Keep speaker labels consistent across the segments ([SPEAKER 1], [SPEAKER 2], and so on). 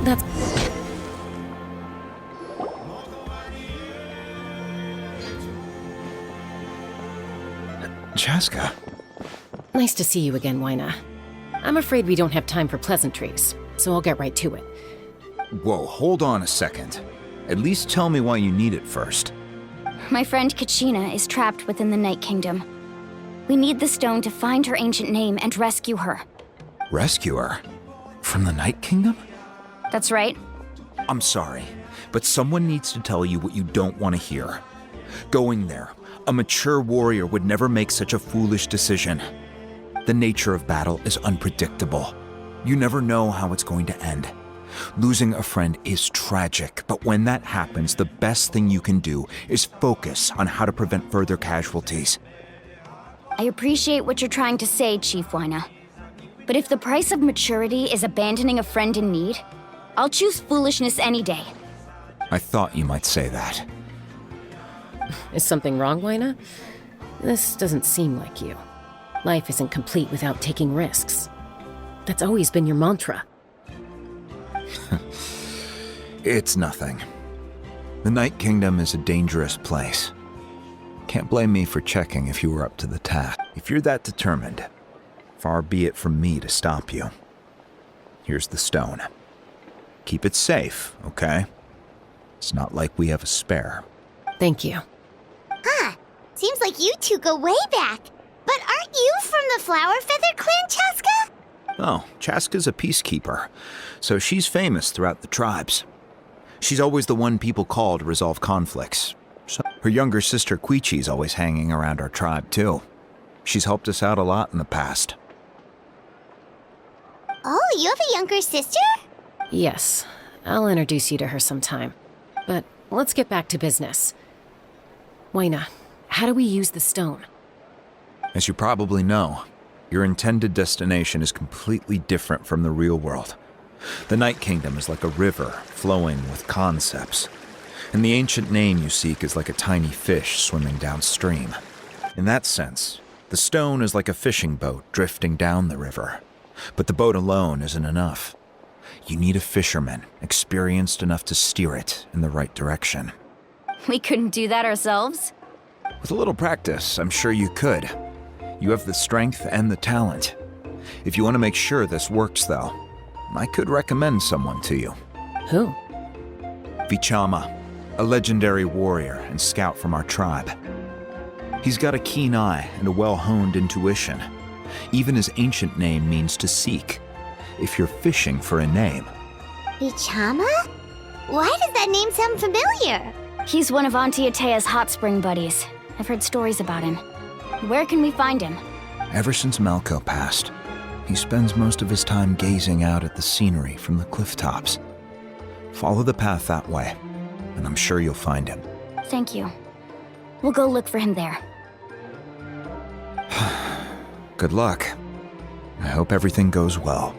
[SPEAKER 1] That's...
[SPEAKER 2] Chaska.
[SPEAKER 1] Nice to see you again, Wyna. I'm afraid we don't have time for pleasantries, so I'll get right to it.
[SPEAKER 2] Whoa, hold on a second. At least tell me why you need it first.
[SPEAKER 3] My friend Kachina is trapped within the Night Kingdom. We need the stone to find her ancient name and rescue her.
[SPEAKER 2] Rescue her? From the Night Kingdom?
[SPEAKER 3] That's right.
[SPEAKER 2] I'm sorry, but someone needs to tell you what you don't want to hear. Going there, a mature warrior would never make such a foolish decision. The nature of battle is unpredictable. You never know how it's going to end. Losing a friend is tragic, but when that happens, the best thing you can do is focus on how to prevent further casualties.
[SPEAKER 3] I appreciate what you're trying to say, Chief Wyna. But if the price of maturity is abandoning a friend in need, I'll choose foolishness any day.
[SPEAKER 2] I thought you might say that.
[SPEAKER 1] Is something wrong, Wyna? This doesn't seem like you. Life isn't complete without taking risks. That's always been your mantra.
[SPEAKER 2] It's nothing. The Night Kingdom is a dangerous place. Can't blame me for checking if you were up to the task. If you're that determined, far be it from me to stop you. Here's the stone. Keep it safe, okay? It's not like we have a spare.
[SPEAKER 1] Thank you.
[SPEAKER 4] Seems like you two go way back. But aren't you from the Flower Feather Clan, Chaska?
[SPEAKER 2] Oh, Chaska's a peacekeeper, so she's famous throughout the tribes. She's always the one people call to resolve conflicts. So her younger sister Quichi's always hanging around our tribe, too. She's helped us out a lot in the past.
[SPEAKER 4] Oh, you have a younger sister?
[SPEAKER 1] Yes, I'll introduce you to her sometime. But let's get back to business. Wyna, how do we use the stone?
[SPEAKER 2] As you probably know, your intended destination is completely different from the real world. The Night Kingdom is like a river flowing with concepts, and the ancient name you seek is like a tiny fish swimming downstream. In that sense, the stone is like a fishing boat drifting down the river, but the boat alone isn't enough. You need a fisherman experienced enough to steer it in the right direction.
[SPEAKER 3] We couldn't do that ourselves?
[SPEAKER 2] With a little practice, I'm sure you could. You have the strength and the talent. If you want to make sure this works, though, I could recommend someone to you.
[SPEAKER 1] Who?
[SPEAKER 2] Vichama, a legendary warrior and scout from our tribe. He's got a keen eye and a well-honed intuition. Even his ancient name means to seek, if you're fishing for a name.
[SPEAKER 4] Vichama? Why does that name sound familiar?
[SPEAKER 3] He's one of Auntie Atea's hot spring buddies. I've heard stories about him. Where can we find him?
[SPEAKER 2] Ever since Malco passed, he spends most of his time gazing out at the scenery from the cliff tops. Follow the path that way, and I'm sure you'll find him.
[SPEAKER 3] Thank you. We'll go look for him there.
[SPEAKER 2] Good luck. I hope everything goes well.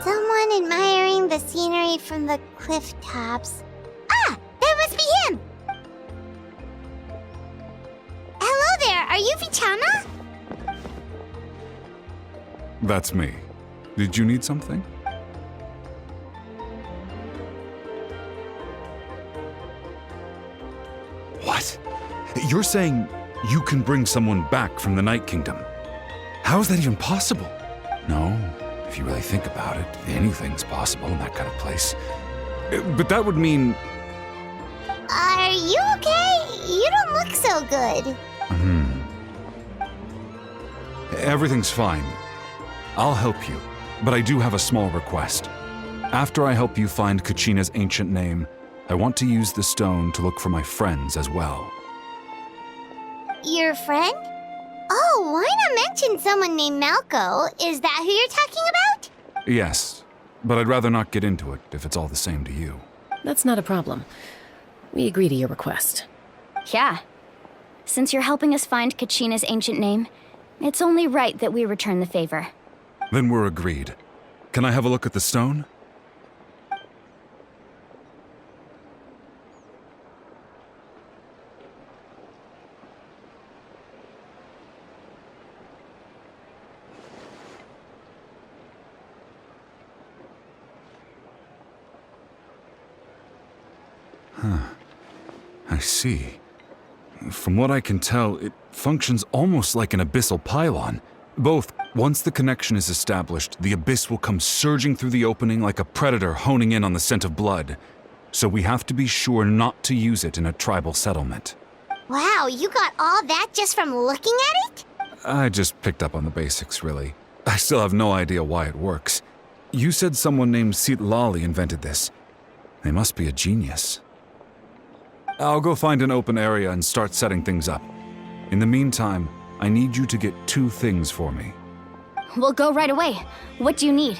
[SPEAKER 4] Someone admiring the scenery from the cliff tops. Ah! That must be him! Hello there, are you Vichama?
[SPEAKER 5] That's me. Did you need something? What? You're saying you can bring someone back from the Night Kingdom? How is that even possible? No, if you really think about it, anything's possible in that kind of place. But that would mean...
[SPEAKER 4] Are you okay? You don't look so good.
[SPEAKER 5] Everything's fine. I'll help you, but I do have a small request. After I help you find Kachina's ancient name, I want to use the stone to look for my friends as well.
[SPEAKER 4] Your friend? Oh, why not mention someone named Malco? Is that who you're talking about?
[SPEAKER 5] Yes, but I'd rather not get into it if it's all the same to you.
[SPEAKER 1] That's not a problem. We agree to your request.
[SPEAKER 3] Yeah. Since you're helping us find Kachina's ancient name, it's only right that we return the favor.
[SPEAKER 5] Then we're agreed. can I have a look at the stone? I see. From what I can tell, it functions almost like an abyssal pylon. Once the connection is established, the abyss will come surging through the opening like a predator honing in on the scent of blood. So we have to be sure not to use it in a tribal settlement.
[SPEAKER 4] Wow, you got all that just from looking at it?
[SPEAKER 5] I just picked up on the basics, really. I still have no idea why it works. You said someone named Sitlali invented this. They must be a genius. I'll go find an open area and start setting things up. In the meantime, I need you to get 2 things for me.
[SPEAKER 3] We'll go right away. What do you need?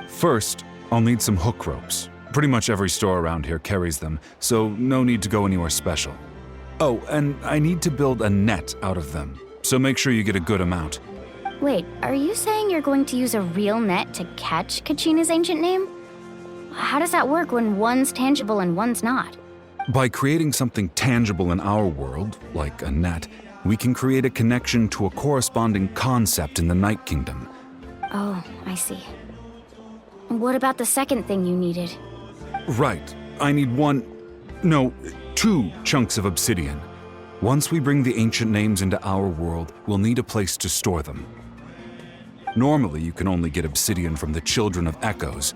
[SPEAKER 5] First, I'll need some hook ropes. Pretty much every store around here carries them, so no need to go anywhere special. Oh, and I need to build a net out of them, so make sure you get a good amount.
[SPEAKER 3] Wait, are you saying you're going to use a real net to catch Kachina's ancient name? How does that work when one's tangible and one's not?
[SPEAKER 5] By creating something tangible in our world, like a net, we can create a connection to a corresponding concept in the Night Kingdom.
[SPEAKER 3] Oh, I see. What about the second thing you needed?
[SPEAKER 5] Right. I need 2 chunks of obsidian. Once we bring the ancient names into our world, we'll need a place to store them. Normally, you can only get obsidian from the Children of Echoes,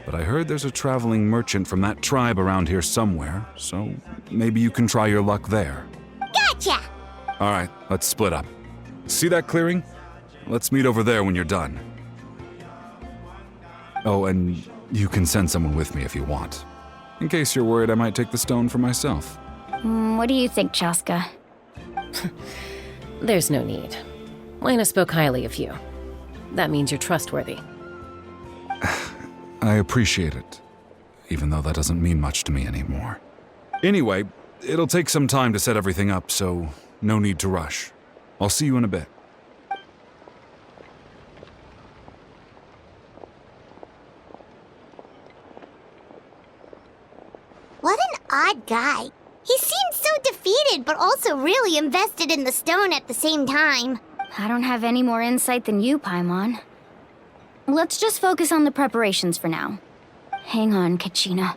[SPEAKER 5] but I heard there's a traveling merchant from that tribe around here somewhere, so maybe you can try your luck there.
[SPEAKER 4] Gotcha!
[SPEAKER 5] All right, let's split up. See that clearing? Let's meet over there when you're done. Oh, and you can send someone with me if you want. In case you're worried I might take the stone for myself.
[SPEAKER 3] What do you think, Chaska?
[SPEAKER 1] There's no need. Lena spoke highly of you. That means you're trustworthy.
[SPEAKER 5] I appreciate it, even though that doesn't mean much to me anymore. Anyway, it'll take some time to set everything up, so no need to rush. I'll see you in a bit.
[SPEAKER 4] What an odd guy. He seemed so defeated, but also really invested in the stone at the same time.
[SPEAKER 3] I don't have any more insight than you, Paimon. Let's just focus on the preparations for now. Hang on, Kachina.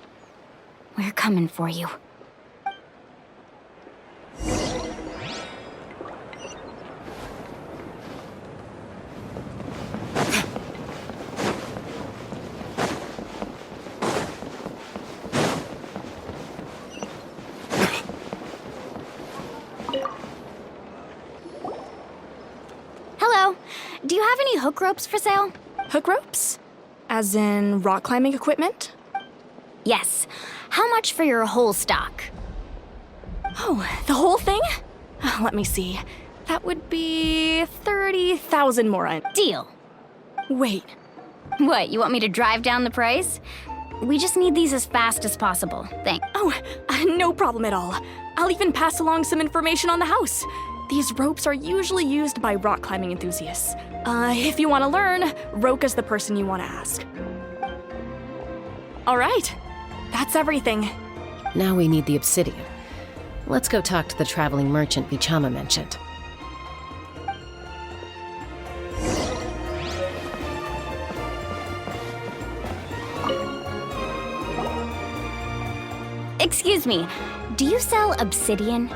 [SPEAKER 3] We're coming for you. Hello. Do you have any hook ropes for sale?
[SPEAKER 6] Hook ropes? As in rock climbing equipment?
[SPEAKER 3] Yes. How much for your whole stock?
[SPEAKER 6] Oh, the whole thing? Let me see. That would be 30,000 more.
[SPEAKER 3] Deal.
[SPEAKER 6] Wait.
[SPEAKER 3] What, you want me to drive down the price? We just need these as fast as possible. Thanks.
[SPEAKER 6] Oh, no problem at all. I'll even pass along some information on the house. These ropes are usually used by rock climbing enthusiasts. If you want to learn, Roca's the person you want to ask. All right. That's everything.
[SPEAKER 1] Now we need the obsidian. Let's go talk to the traveling merchant Bichama mentioned.
[SPEAKER 3] Excuse me, do you sell obsidian?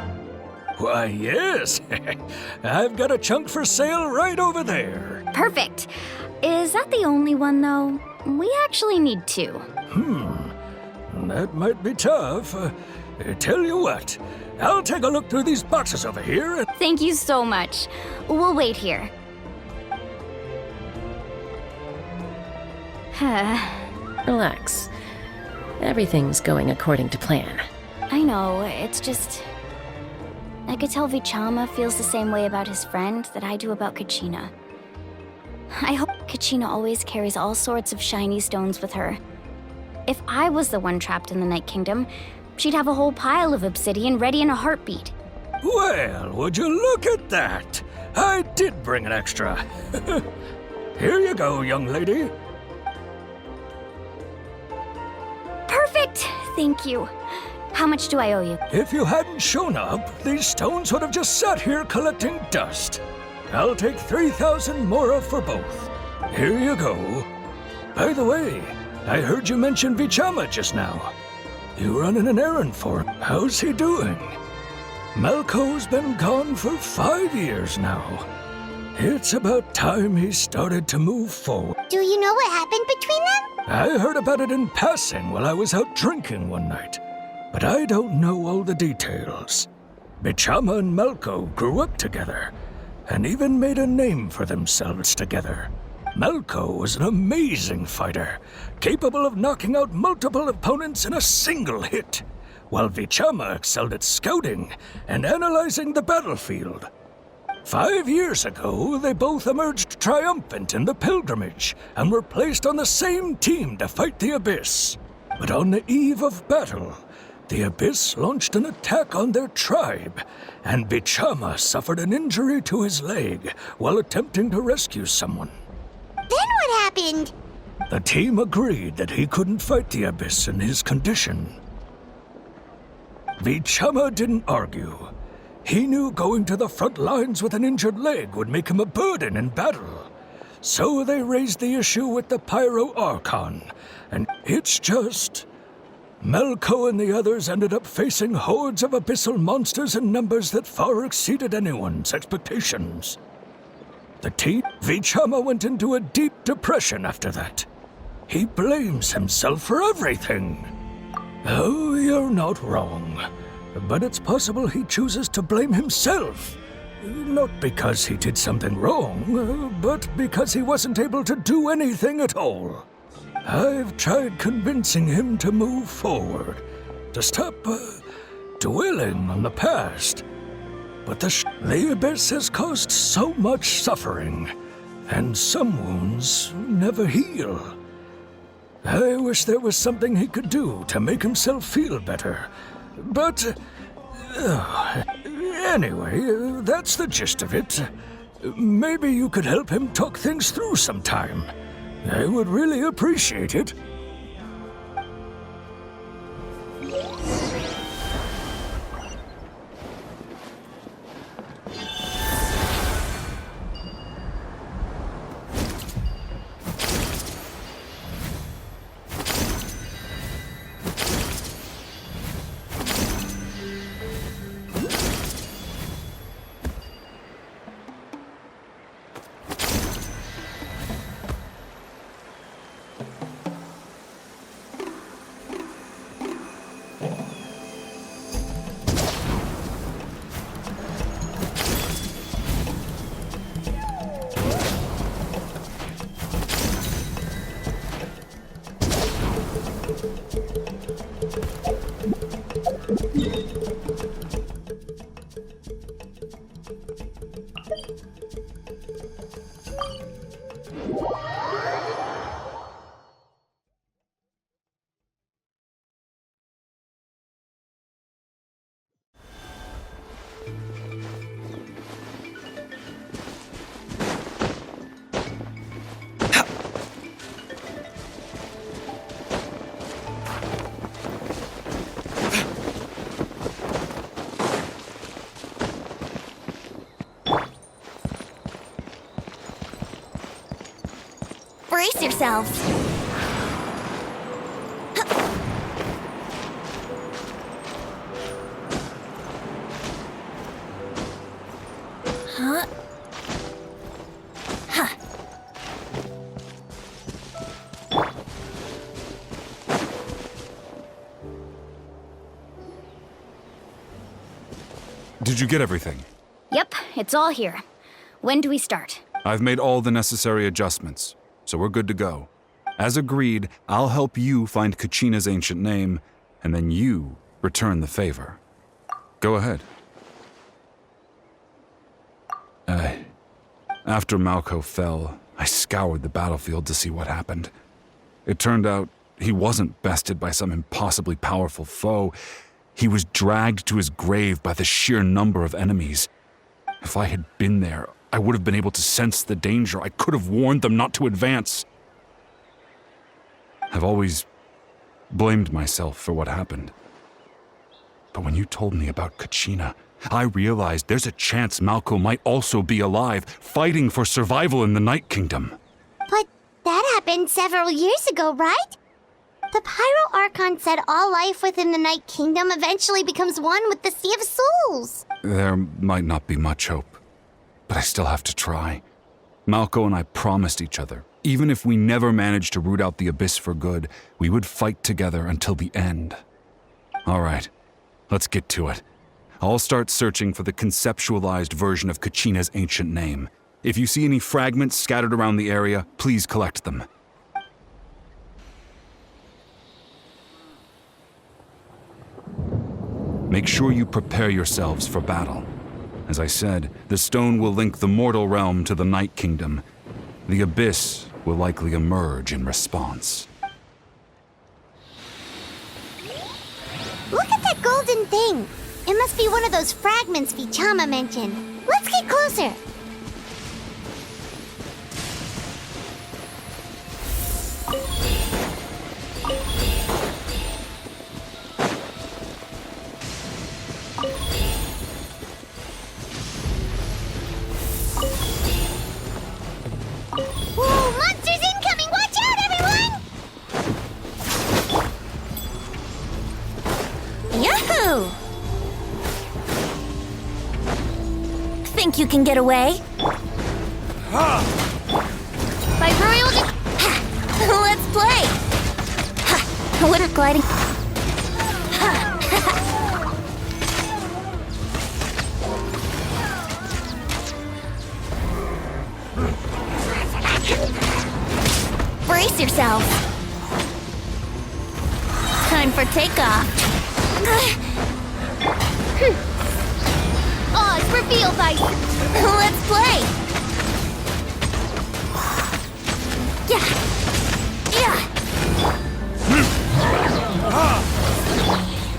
[SPEAKER 7] Why, yes. I've got a chunk for sale right over there.
[SPEAKER 3] Perfect. Is that the only one, though? We actually need 2.
[SPEAKER 7] That might be tough. Tell you what, I'll take a look through these boxes over here.
[SPEAKER 3] Thank you so much. We'll wait here.
[SPEAKER 1] Relax. Everything's going according to plan.
[SPEAKER 3] I know, it's just... I could tell Vichama feels the same way about his friend that I do about Kachina. I hope Kachina always carries all sorts of shiny stones with her. If I was the one trapped in the Night Kingdom, she'd have a whole pile of obsidian ready in a heartbeat.
[SPEAKER 7] Well, would you look at that? I did bring an extra. Here you go, young lady.
[SPEAKER 3] Perfect! Thank you. How much do I owe you?
[SPEAKER 7] If you hadn't shown up, these stones would have just sat here collecting dust. I'll take 3,000 mora for both. Here you go. By the way, I heard you mention Vichama just now. You running an errand for him. How's he doing? Malco's been gone for 5 years now. It's about time he started to move forward.
[SPEAKER 4] Do you know what happened between them?
[SPEAKER 7] I heard about it in passing while I was out drinking one night, but I don't know all the details. Vichama and Malco grew up together, and even made a name for themselves together. Malco was an amazing fighter, capable of knocking out multiple opponents in a single hit, while Vichama excelled at scouting and analyzing the battlefield. 5 years ago, they both emerged triumphant in the pilgrimage and were placed on the same team to fight the Abyss. But on the eve of battle, the Abyss launched an attack on their tribe, and Vichama suffered an injury to his leg while attempting to rescue someone.
[SPEAKER 4] Then what happened?
[SPEAKER 7] The team agreed that he couldn't fight the Abyss in his condition. Vichama didn't argue. He knew going to the front lines with an injured leg would make him a burden in battle. So they raised the issue with the Pyro Archon, and it's just... Malco and the others ended up facing hordes of abyssal monsters in numbers that far exceeded anyone's expectations. The team, Vichama, went into a deep depression after that. He blames himself for everything. Oh, you're not wrong. But it's possible he chooses to blame himself. Not because he did something wrong, but because he wasn't able to do anything at all. I've tried convincing him to move forward, to stop dwelling on the past. But the Abyss has caused so much suffering, and some wounds never heal. I wish there was something he could do to make himself feel better. But, anyway, that's the gist of it. Maybe you could help him talk things through sometime. I would really appreciate it.
[SPEAKER 3] Brace yourselves. Huh? Huh.
[SPEAKER 5] Did you get everything?
[SPEAKER 3] Yep, it's all here. When do we start?
[SPEAKER 5] I've made all the necessary adjustments, so we're good to go. As agreed, I'll help you find Kachina's ancient name, and then you return the favor. Go ahead. After Malco fell, I scoured the battlefield to see what happened. It turned out he wasn't bested by some impossibly powerful foe. He was dragged to his grave by the sheer number of enemies. If I had been there, I would have been able to sense the danger. I could have warned them not to advance. I've always blamed myself for what happened. But when you told me about Kachina, I realized there's a chance Malco might also be alive, fighting for survival in the Night Kingdom.
[SPEAKER 4] But that happened several years ago, right? The Pyro Archon said all life within the Night Kingdom eventually becomes one with the Sea of Souls.
[SPEAKER 5] There might not be much hope, but I still have to try. Malco and I promised each other, even if we never managed to root out the Abyss for good, we would fight together until the end. All right, let's get to it. I'll start searching for the conceptualized version of Kachina's ancient name. If you see any fragments scattered around the area, please collect them. Make sure you prepare yourselves for battle. As I said, the stone will link the mortal realm to the Night Kingdom. The Abyss will likely emerge in response.
[SPEAKER 4] Look at that golden thing. It must be one of those fragments Vichama mentioned. Let's get closer. Whoa, monsters incoming! Watch out, everyone!
[SPEAKER 3] Yahoo! Think you can get away?
[SPEAKER 4] By royal
[SPEAKER 3] Let's play! What are gliding? Brace yourself. Time for takeoff.
[SPEAKER 4] Oz, reveal thyself!
[SPEAKER 3] Let's play! Yeah! Yeah!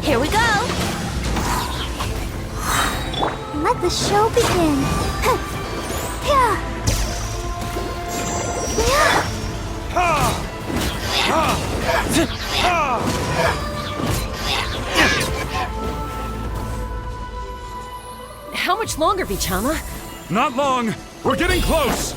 [SPEAKER 3] Here we go!
[SPEAKER 4] Let the show begin. Yeah. Yeah.
[SPEAKER 1] How much longer, Vichama?
[SPEAKER 5] Not long! We're getting close!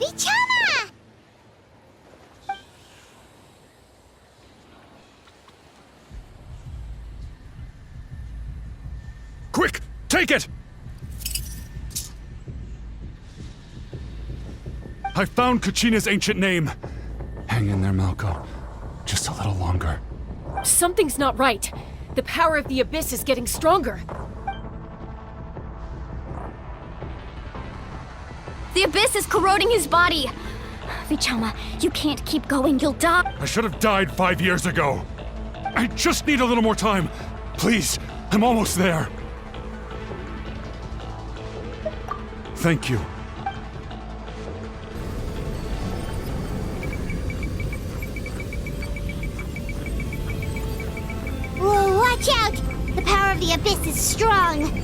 [SPEAKER 4] Vichama!
[SPEAKER 5] Quick! Take it! I found Kachina's ancient name. Hang in there, Malco. Just a little longer.
[SPEAKER 1] Something's not right. The power of the Abyss is getting stronger.
[SPEAKER 3] The Abyss is corroding his body! Vichama, you can't keep going, you'll die!
[SPEAKER 5] I should have died 5 years ago. I just need a little more time. Please, I'm almost there. Thank you.
[SPEAKER 4] Whoa, watch out! The power of the Abyss is strong.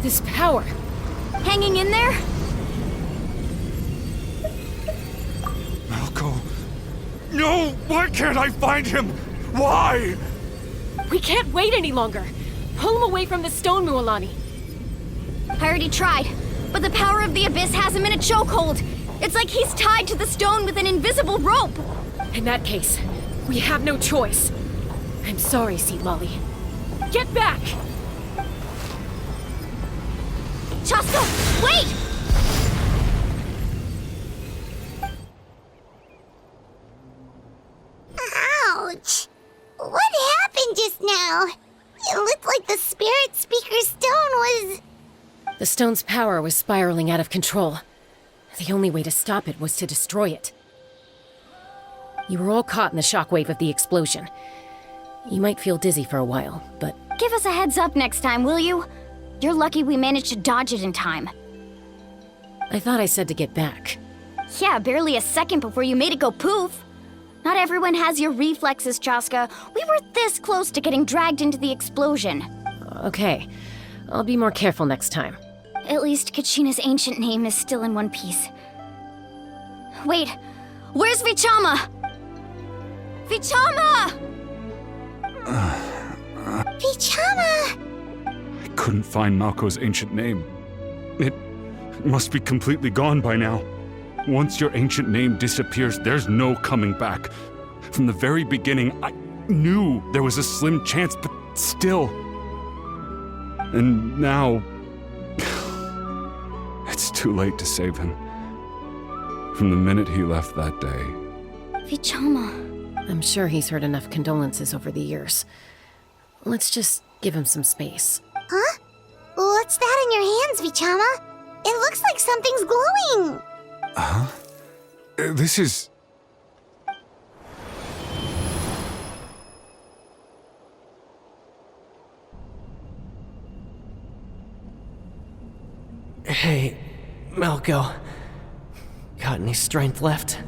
[SPEAKER 1] This power.
[SPEAKER 3] Hanging in there?
[SPEAKER 5] Malco. No! Why can't I find him? Why?
[SPEAKER 1] We can't wait any longer. Pull him away from the stone, Mualani.
[SPEAKER 3] I already tried, but the power of the Abyss has him in a chokehold. It's like he's tied to the stone with an invisible rope.
[SPEAKER 1] In that case, we have no choice. I'm sorry, Sea Lolly. Get back!
[SPEAKER 3] Chaska, wait!
[SPEAKER 4] Ouch! What happened just now? It looked like the Spirit Speaker's stone was...
[SPEAKER 1] The stone's power was spiraling out of control. The only way to stop it was to destroy it. You were all caught in the shockwave of the explosion. You might feel dizzy for a while, but...
[SPEAKER 3] Give us a heads up next time, will you? You're lucky we managed to dodge it in time.
[SPEAKER 1] I thought I said to get back.
[SPEAKER 3] Yeah, barely a second before you made it go poof. Not everyone has your reflexes, Chaska. We were this close to getting dragged into the explosion.
[SPEAKER 1] Okay, I'll be more careful next time.
[SPEAKER 3] At least Kachina's ancient name is still in one piece. Wait, where's Vichama? Vichama!
[SPEAKER 4] Vichama!
[SPEAKER 5] I couldn't find Malco's ancient name. It must be completely gone by now. Once your ancient name disappears, there's no coming back. From the very beginning, I knew there was a slim chance, but still. And now... it's too late to save him. From the minute he left that day.
[SPEAKER 3] Vichama.
[SPEAKER 1] I'm sure he's heard enough condolences over the years. Let's just give him some space.
[SPEAKER 4] Huh? What's that in your hands, Vichama? It looks like something's glowing!
[SPEAKER 5] Huh? This is...
[SPEAKER 8] Hey, Malco. Got any strength left?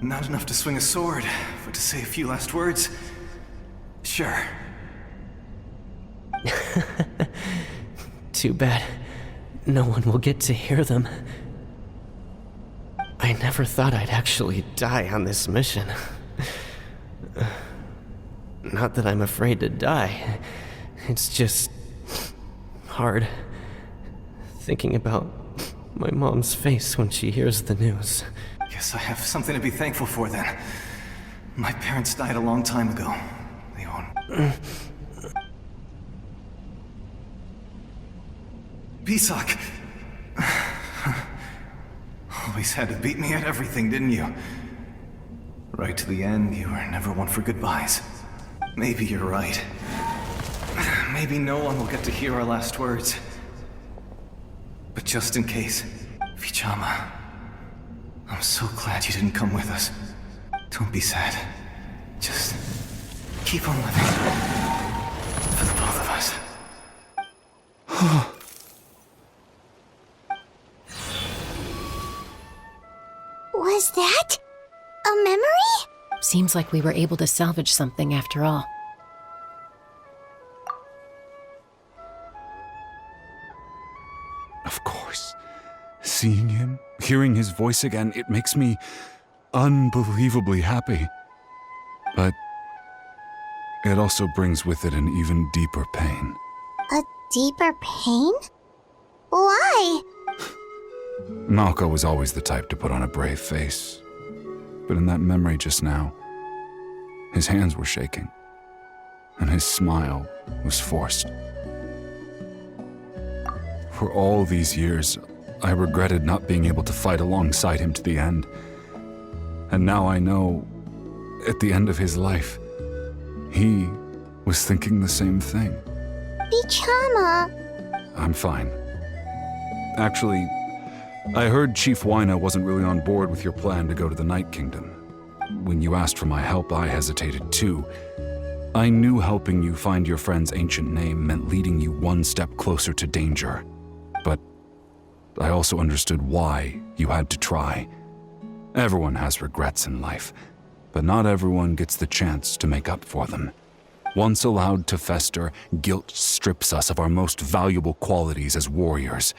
[SPEAKER 9] Not enough to swing a sword, but to say a few last words? Sure.
[SPEAKER 8] Too bad. No one will get to hear them. I never thought I'd actually die on this mission. Not that I'm afraid to die. It's just... hard. Thinking about my mom's face when she hears the news.
[SPEAKER 9] Guess I have something to be thankful for then. My parents died a long time ago. Leon. Pisak! Always had to beat me at everything, didn't you? Right to the end, you were never one for goodbyes. Maybe you're right. Maybe no one will get to hear our last words. But just in case, Vichama, I'm so glad you didn't come with us. Don't be sad. Just keep on living. For the both of us.
[SPEAKER 4] Was that a memory?
[SPEAKER 1] Seems like we were able to salvage something after all.
[SPEAKER 5] Of course. Seeing him, hearing his voice again, it makes me unbelievably happy. But it also brings with it an even deeper pain.
[SPEAKER 4] A deeper pain? Why?
[SPEAKER 5] Malco was always the type to put on a brave face. But in that memory just now, his hands were shaking, and his smile was forced. For all these years, I regretted not being able to fight alongside him to the end. And now I know, at the end of his life, he was thinking the same thing.
[SPEAKER 4] Vichama.
[SPEAKER 5] I'm fine. Actually, I heard Chief Wyna wasn't really on board with your plan to go to the Night Kingdom. When you asked for my help, I hesitated too. I knew helping you find your friend's ancient name meant leading you one step closer to danger. But I also understood why you had to try. Everyone has regrets in life, but not everyone gets the chance to make up for them. Once allowed to fester, guilt strips us of our most valuable qualities as warriors.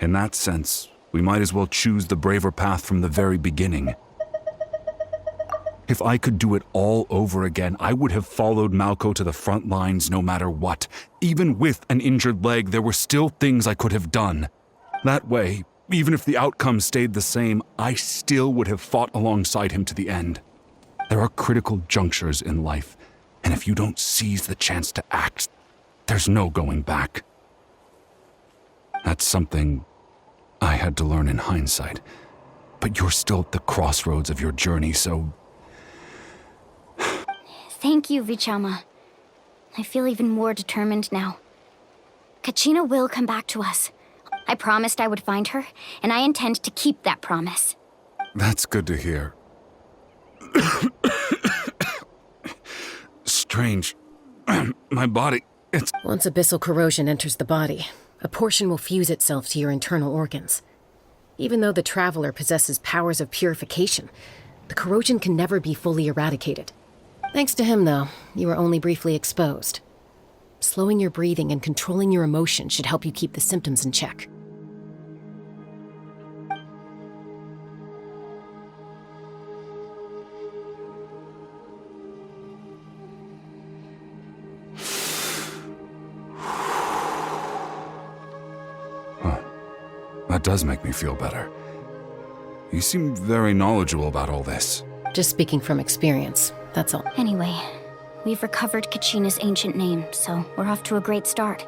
[SPEAKER 5] In that sense, we might as well choose the braver path from the very beginning. If I could do it all over again, I would have followed Malco to the front lines no matter what. Even with an injured leg, there were still things I could have done. That way, even if the outcome stayed the same, I still would have fought alongside him to the end. There are critical junctures in life, and if you don't seize the chance to act, there's no going back. That's something I had to learn in hindsight, but you're still at the crossroads of your journey, so...
[SPEAKER 3] Thank you, Vichama. I feel even more determined now. Kachina will come back to us. I promised I would find her, and I intend to keep that promise.
[SPEAKER 5] That's good to hear. Strange. My body, it's...
[SPEAKER 1] Once abyssal corrosion enters the body, a portion will fuse itself to your internal organs. Even though the Traveler possesses powers of purification, the corrosion can never be fully eradicated. Thanks to him, though, you were only briefly exposed. Slowing your breathing and controlling your emotions should help you keep the symptoms in check.
[SPEAKER 5] That does make me feel better. You seem very knowledgeable about all this.
[SPEAKER 1] Just speaking from experience, that's all.
[SPEAKER 3] Anyway, we've recovered Kachina's ancient name, so we're off to a great start.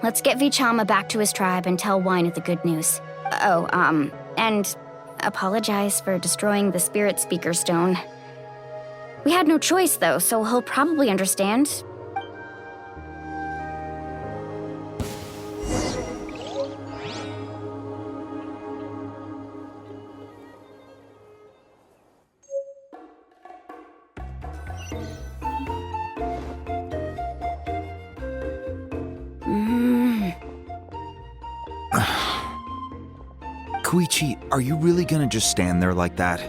[SPEAKER 3] Let's get Vichama back to his tribe and tell Wyneth the good news. And apologize for destroying the Spirit Speaker Stone. We had no choice, though, so he'll probably understand.
[SPEAKER 2] Koichi, are you really gonna just stand there like that?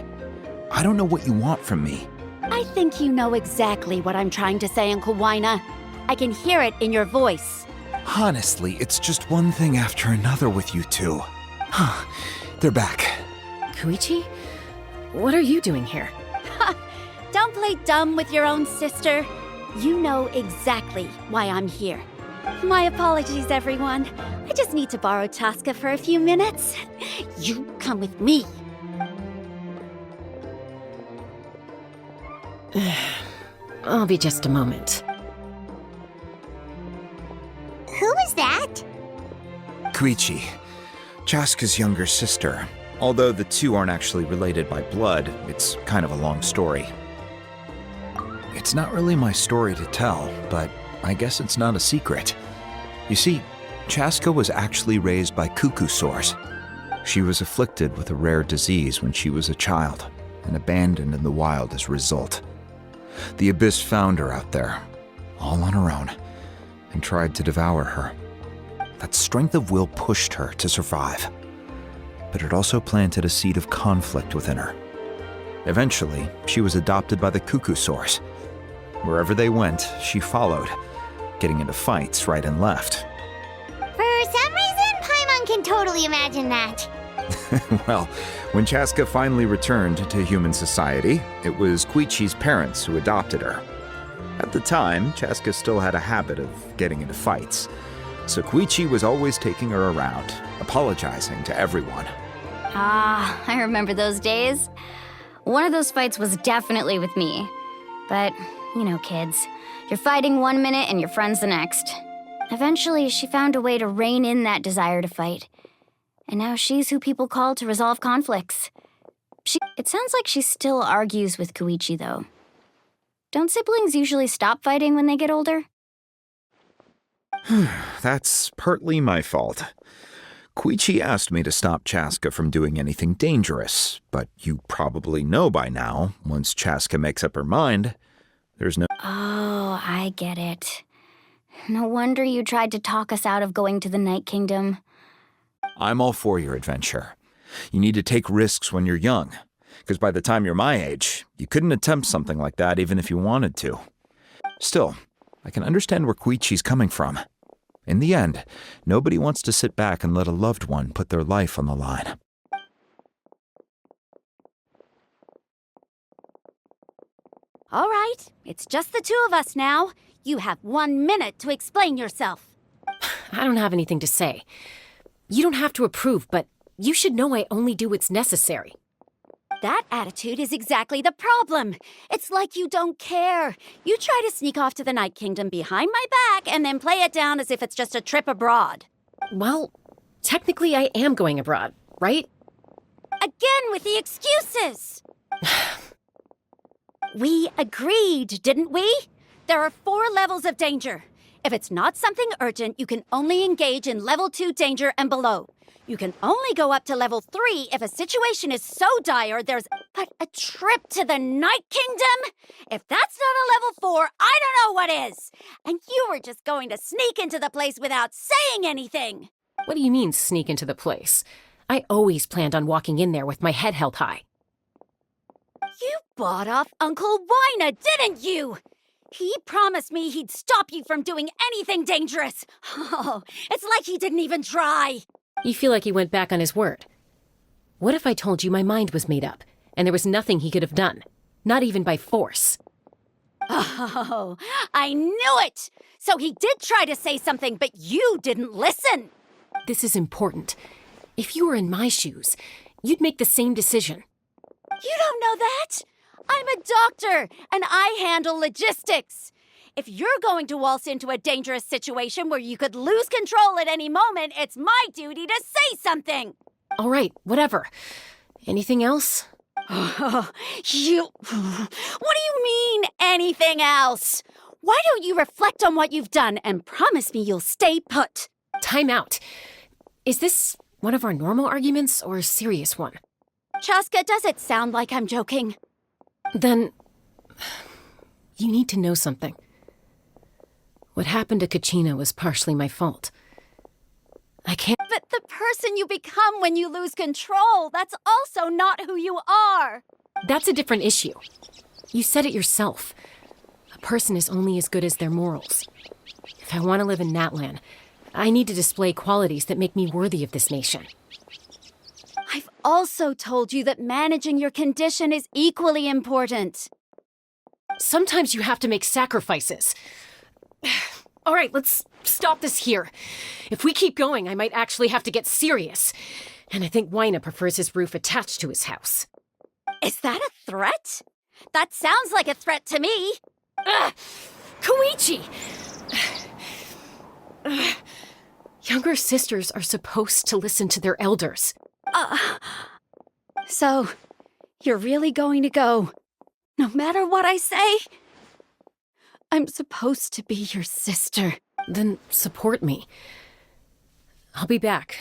[SPEAKER 2] I don't know what you want from me.
[SPEAKER 10] I think you know exactly what I'm trying to say, Uncle Wyna. I can hear it in your voice.
[SPEAKER 2] Honestly, it's just one thing after another with you two. Huh, they're back.
[SPEAKER 1] Koichi? What are you doing here?
[SPEAKER 10] Don't play dumb with your own sister. You know exactly why I'm here. My apologies, everyone. I just need to borrow Chaska for a few minutes. You come with me.
[SPEAKER 1] I'll be just a moment.
[SPEAKER 4] Who is that?
[SPEAKER 2] Koichi, Chaska's younger sister. Although the two aren't actually related by blood, it's kind of a long story. It's not really my story to tell, but I guess it's not a secret. You see, Chaska was actually raised by cuckoo sores. She was afflicted with a rare disease when she was a child and abandoned in the wild as a result. The Abyss found her out there, all on her own, and tried to devour her. That strength of will pushed her to survive, but it also planted a seed of conflict within her. Eventually, she was adopted by the cuckoo sores. Wherever they went, she followed, getting into fights right and left.
[SPEAKER 4] For some reason, Paimon can totally imagine that.
[SPEAKER 2] Well, when Chaska finally returned to human society, it was Koichi's parents who adopted her. At the time, Chaska still had a habit of getting into fights, so Koichi was always taking her around, apologizing to everyone.
[SPEAKER 3] Ah, I remember those days. One of those fights was definitely with me. But, you know, kids. You're fighting one minute and your friend's the next. Eventually, she found a way to rein in that desire to fight. And now she's who people call to resolve conflicts. It sounds like she still argues with Koichi, though. Don't siblings usually stop fighting when they get older?
[SPEAKER 2] That's partly my fault. Koichi asked me to stop Chaska from doing anything dangerous, but you probably know by now, once Chaska makes up her mind, there's no...
[SPEAKER 3] Oh, I get it. No wonder you tried to talk us out of going to the Night Kingdom.
[SPEAKER 2] I'm all for your adventure. You need to take risks when you're young, because by the time you're my age, you couldn't attempt something like that even if you wanted to. Still, I can understand where Koichi's coming from. In the end, nobody wants to sit back and let a loved one put their life on the line.
[SPEAKER 10] All right, it's just the two of us now. You have 1 minute to explain yourself.
[SPEAKER 1] I don't have anything to say. You don't have to approve, but you should know I only do what's necessary.
[SPEAKER 10] That attitude is exactly the problem. It's like you don't care. You try to sneak off to the Night Kingdom behind my back and then play it down as if it's just a trip abroad.
[SPEAKER 1] Well, technically I am going abroad, right?
[SPEAKER 10] Again with the excuses! We agreed, didn't we? There are 4 levels of danger. If it's not something urgent, you can only engage in level 2 danger and below. You can only go up to level 3 if a situation is so dire there's... But a trip to the Night Kingdom? If that's not a level 4, I don't know what is! And you were just going to sneak into the place without saying anything!
[SPEAKER 1] What do you mean, sneak into the place? I always planned on walking in there with my head held high.
[SPEAKER 10] You bought off Uncle Wina, didn't you? He promised me he'd stop you from doing anything dangerous. Oh, it's like he didn't even try.
[SPEAKER 1] You feel like he went back on his word. What if I told you my mind was made up, and there was nothing he could have done? Not even by force.
[SPEAKER 10] Oh, I knew it! So he did try to say something, but you didn't listen.
[SPEAKER 1] This is important. If you were in my shoes, you'd make the same decision.
[SPEAKER 10] You don't know that? I'm a doctor, and I handle logistics. If you're going to waltz into a dangerous situation where you could lose control at any moment, it's my duty to say something.
[SPEAKER 1] All right, whatever. Anything else?
[SPEAKER 10] What do you mean, anything else? Why don't you reflect on what you've done and promise me you'll stay put?
[SPEAKER 1] Time out. Is this one of our normal arguments or a serious one?
[SPEAKER 10] Chaska, does it sound like I'm joking?
[SPEAKER 1] Then, you need to know something. What happened to Kachina was partially my fault. I can't...
[SPEAKER 10] But the person you become when you lose control, that's also not who you are.
[SPEAKER 1] That's a different issue. You said it yourself. A person is only as good as their morals. If I want to live in Natlan, I need to display qualities that make me worthy of this nation.
[SPEAKER 10] I've also told you that managing your condition is equally important.
[SPEAKER 1] Sometimes you have to make sacrifices. All right, let's stop this here. If we keep going, I might actually have to get serious. And I think Wina prefers his roof attached to his house.
[SPEAKER 10] Is that a threat? That sounds like a threat to me.
[SPEAKER 1] Koichi! Younger sisters are supposed to listen to their elders.
[SPEAKER 10] So, you're really going to go, no matter what I say? I'm supposed to be your sister.
[SPEAKER 1] Then support me. I'll be back.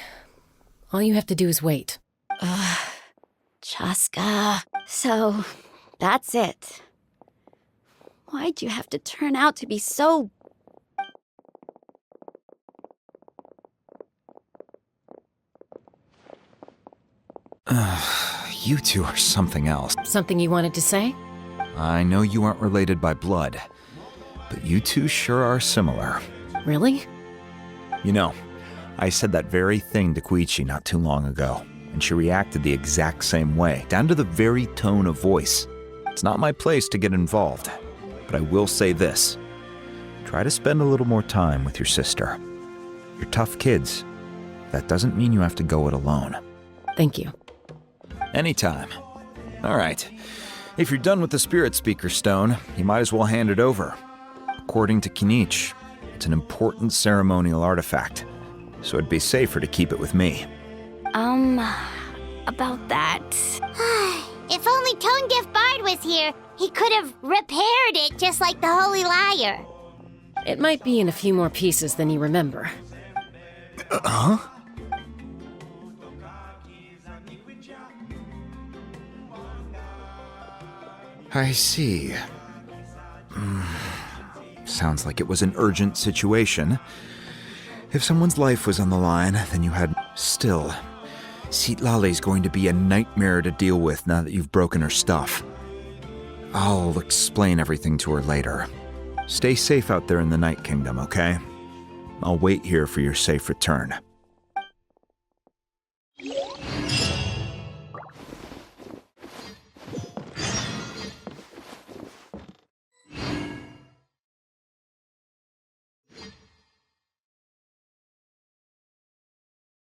[SPEAKER 1] All you have to do is wait.
[SPEAKER 10] Chaska. So, that's it. Why'd you have to turn out to be so...
[SPEAKER 2] You two are something else.
[SPEAKER 1] Something you wanted to say?
[SPEAKER 2] I know you aren't related by blood, but you two sure are similar.
[SPEAKER 1] Really?
[SPEAKER 2] You know, I said that very thing to Koichi not too long ago, and she reacted the exact same way, down to the very tone of voice. It's not my place to get involved, but I will say this. Try to spend a little more time with your sister. You're tough kids. That doesn't mean you have to go it alone.
[SPEAKER 1] Thank you.
[SPEAKER 2] Anytime. All right. If you're done with the Spirit Speaker Stone, you might as well hand it over. According to Kinich, it's an important ceremonial artifact, so it'd be safer to keep it with me.
[SPEAKER 3] About that.
[SPEAKER 4] If only Tonegif Bard was here, he could have repaired it just like the Holy Liar.
[SPEAKER 1] It might be in a few more pieces than you remember.
[SPEAKER 2] Huh? I see. Sounds like it was an urgent situation. If someone's life was on the line, then you had... Still, Citlali's going to be a nightmare to deal with now that you've broken her stuff. I'll explain everything to her later. Stay safe out there in the Night Kingdom, okay? I'll wait here for your safe return.